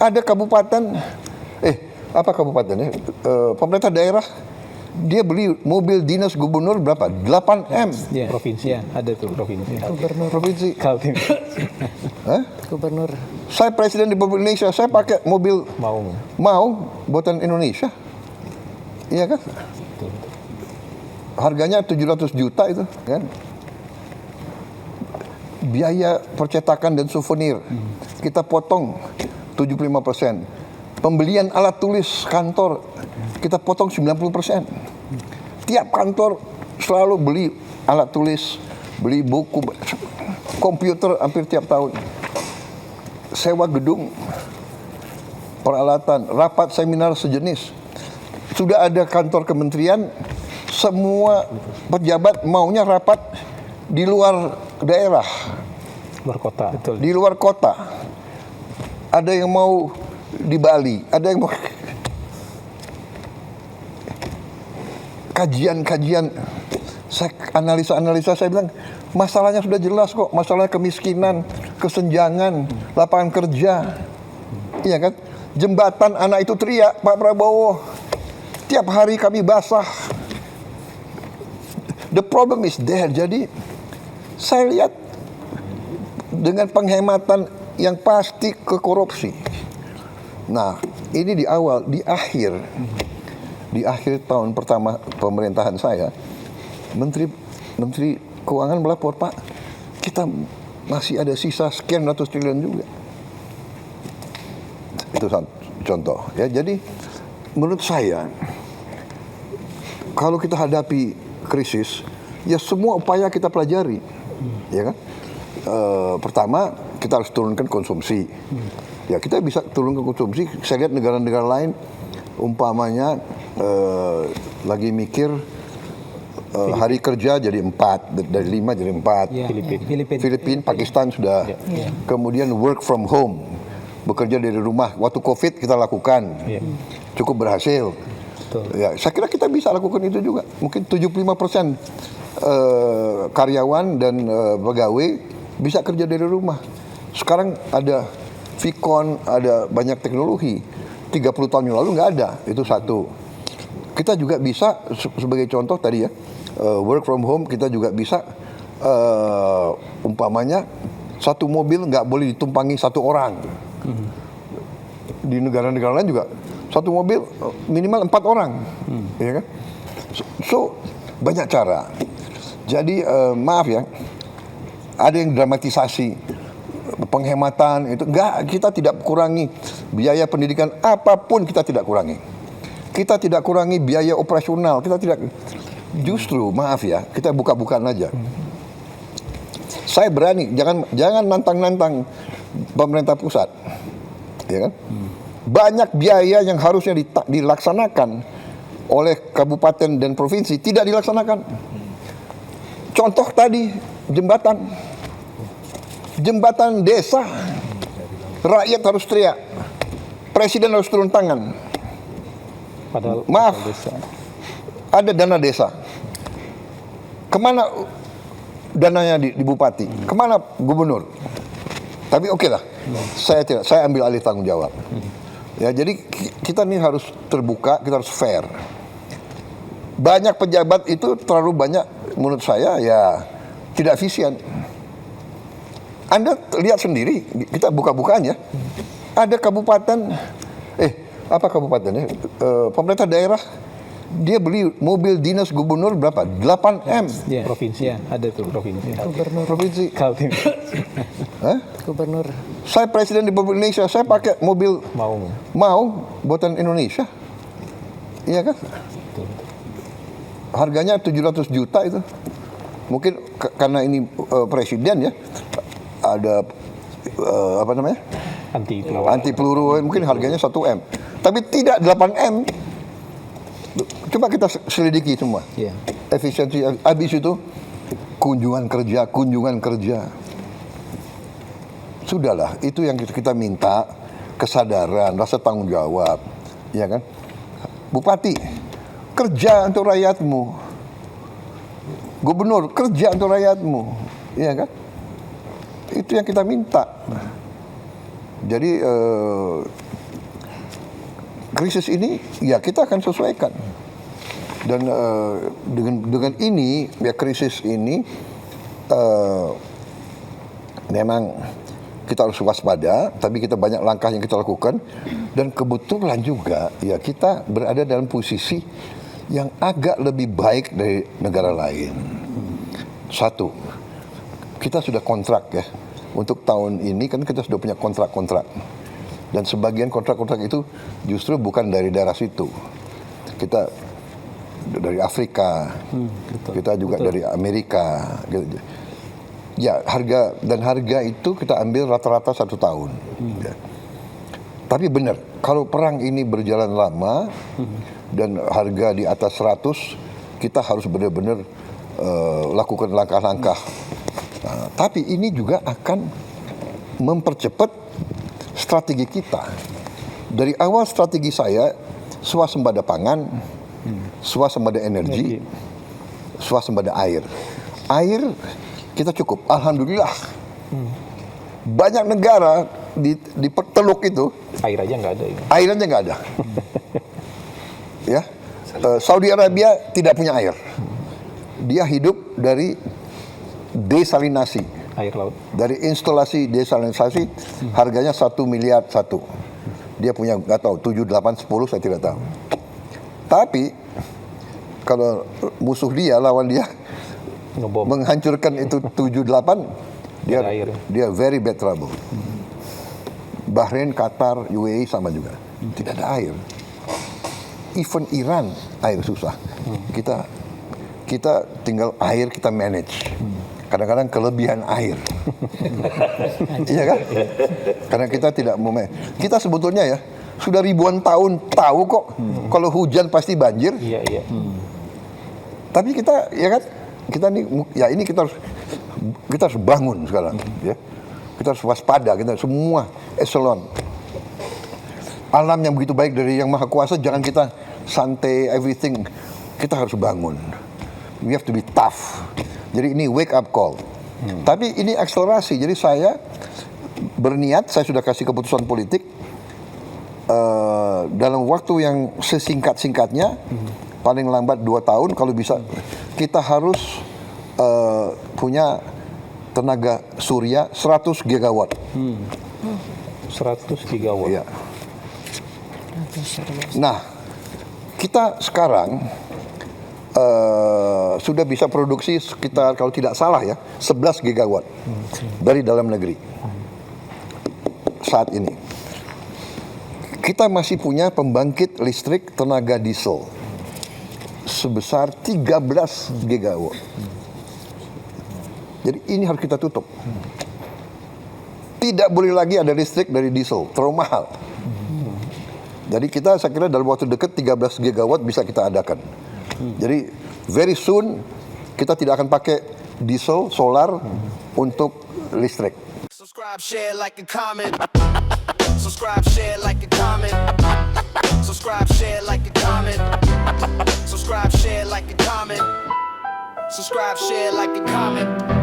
Ada kabupaten, apa kabupatennya? Pemerintah daerah, dia beli mobil dinas gubernur berapa? 8M. Ya, provinsi. Ya, ada tuh provinsi. Provinsi. Kaltim. Hah? Gubernur. Saya presiden di Republik Indonesia, saya pakai mobil mau buatan Indonesia. Iya kan? Betul. Harganya 700 juta itu kan. Biaya percetakan dan souvenir kita potong 75%. Pembelian alat tulis kantor kita potong 90%. Tiap kantor selalu beli alat tulis, beli buku, komputer hampir tiap tahun. Sewa gedung, peralatan, rapat seminar sejenis. Sudah ada kantor kementerian, semua pejabat maunya rapat di luar daerah. Luar kota. Betul. Di luar kota. Ada yang mau di Bali, ada yang mau kajian-kajian, saya analisa saya bilang masalahnya sudah jelas kok, masalah kemiskinan, kesenjangan, lapangan kerja, iya kan? Jembatan anak itu teriak Pak Prabowo, tiap hari kami basah. The problem is there. Jadi saya lihat dengan penghematan yang pasti ke korupsi. Nah, ini di awal, di akhir tahun pertama pemerintahan saya, Menteri Keuangan melapor, Pak, kita masih ada sisa sekian ratus triliun juga. Itu contoh. Ya, jadi menurut saya, kalau kita hadapi krisis, ya semua upaya kita pelajari, ya kan? Pertama, kita harus turunkan konsumsi. Ya, kita bisa turunkan konsumsi. Saya lihat negara-negara lain, umpamanya lagi mikir hari kerja jadi 4, dari 5 jadi 4. Ya, Filipina, Pakistan sudah. Ya. Kemudian work from home, bekerja dari rumah. Waktu COVID kita lakukan, cukup berhasil. Betul. Ya, saya kira kita bisa lakukan itu juga. Mungkin 75% karyawan dan pegawai bisa kerja dari rumah. Sekarang ada Vicon, ada banyak teknologi. 30 tahun yang lalu nggak ada, itu satu. Kita juga bisa, sebagai contoh tadi ya, work from home, kita juga bisa, umpamanya, satu mobil nggak boleh ditumpangi satu orang. Di negara-negara lain juga, satu mobil minimal 4 orang. Ya kan? So, banyak cara. Jadi, maaf ya, ada yang dramatisasi penghematan itu, enggak, kita tidak kurangi biaya pendidikan apapun, kita tidak kurangi. Kita tidak kurangi biaya operasional, kita tidak, justru maaf ya, kita buka-bukaan aja. Saya berani, jangan nantang-nantang pemerintah pusat, ya kan? Banyak biaya yang harusnya dilaksanakan oleh kabupaten dan provinsi tidak dilaksanakan. Contoh tadi jembatan desa, rakyat harus teriak, presiden harus turun tangan. Padahal maaf, desa. Ada dana desa, kemana dananya di bupati, kemana gubernur? Tapi oke lah, saya ambil alih tanggung jawab. Ya, jadi kita ini harus terbuka, kita harus fair. Banyak pejabat itu terlalu banyak, menurut saya ya tidak efisien. Anda lihat sendiri, kita buka-bukaan ya. Ada kabupaten, apa kabupatennya? Pemerintah daerah, dia beli mobil dinas gubernur berapa? 8M. Ya, provinsi. Ya, ada tuh provinsi. Gubernur. Provinsi. Kaltim. Hah? Gubernur. Saya presiden di Republik Indonesia, saya pakai mobil mau buatan Indonesia. Iya kan? Betul. Harganya 700 juta itu. Mungkin karena ini presiden ya, ada apa namanya? Anti peluru, mungkin harganya 1M. Tapi tidak 8M. Coba kita selidiki semua. Yeah. Efisiensi, habis itu kunjungan kerja. Sudahlah, itu yang kita minta, kesadaran, rasa tanggung jawab, ya kan? Bupati, kerja untuk rakyatmu. Gubernur, kerja untuk rakyatmu, ya kan? Itu yang kita minta. Jadi krisis ini ya kita akan sesuaikan. Dan dengan ini ya krisis ini memang kita harus waspada, tapi kita banyak langkah yang kita lakukan dan kebetulan juga ya kita berada dalam posisi yang agak lebih baik dari negara lain. Satu, kita sudah kontrak ya untuk tahun ini kan kita sudah punya kontrak-kontrak dan sebagian kontrak-kontrak itu justru bukan dari daerah situ. Kita dari Afrika, kita juga dari Amerika. Gitu. Ya harga itu kita ambil rata-rata 1 tahun. Ya. Tapi benar, kalau perang ini berjalan lama dan harga di atas 100, kita harus benar-benar lakukan langkah-langkah. Nah, tapi ini juga akan mempercepat strategi kita. Dari awal strategi saya swasembada pangan, swasembada energi, swasembada air. Air kita cukup, alhamdulillah. Banyak negara di Teluk itu Air aja nggak ada ini. air aja nggak ada. Ya, Saudi Arabia tidak punya air. Dia hidup dari desalinasi, Air laut. dari instalasi desalinasi, harganya 1 miliar satu. Dia punya nggak tahu 7, 8, 10 saya tidak tahu. Tapi kalau musuh dia lawan dia Ngebom. menghancurkan itu 7, 8, Ada air. dia very bad trouble. Bahrain, Qatar, UAE sama juga. Tidak ada air. Even Iran air susah. Kita tinggal air kita manage. Kadang-kadang kelebihan air. Iya kan? Karena kita tidak mau kita sebetulnya ya sudah ribuan tahun tahu kok kalau hujan pasti banjir. Iya, iya. Tapi kita ya kan kita ini kita harus bangun sekarang ya. Kita harus waspada, kita semua eselon. Alam yang begitu baik dari Yang Maha Kuasa, jangan kita santai everything. Kita harus bangun. We have to be tough. Jadi ini wake up call. Tapi ini akselerasi. Jadi saya berniat, saya sudah kasih keputusan politik dalam waktu yang sesingkat-singkatnya, paling lambat 2 tahun kalau bisa, kita harus punya tenaga surya 100 gigawatt. 100 gigawatt. Iya. Nah, kita sekarang sudah bisa produksi sekitar kalau tidak salah ya 11 gigawatt dari dalam negeri saat ini. Kita masih punya pembangkit listrik tenaga diesel sebesar 13 gigawatt. Jadi ini harus kita tutup. Tidak boleh lagi ada listrik dari diesel, terlalu mahal. Jadi saya kira dalam waktu dekat 13 gigawatt bisa kita adakan. Jadi very soon kita tidak akan pakai diesel, solar untuk listrik. Subscribe, share, like, and comment. Subscribe, share, like, and comment. Subscribe, share, like, and comment. Subscribe, share, like, and comment. Subscribe, share, like, and comment.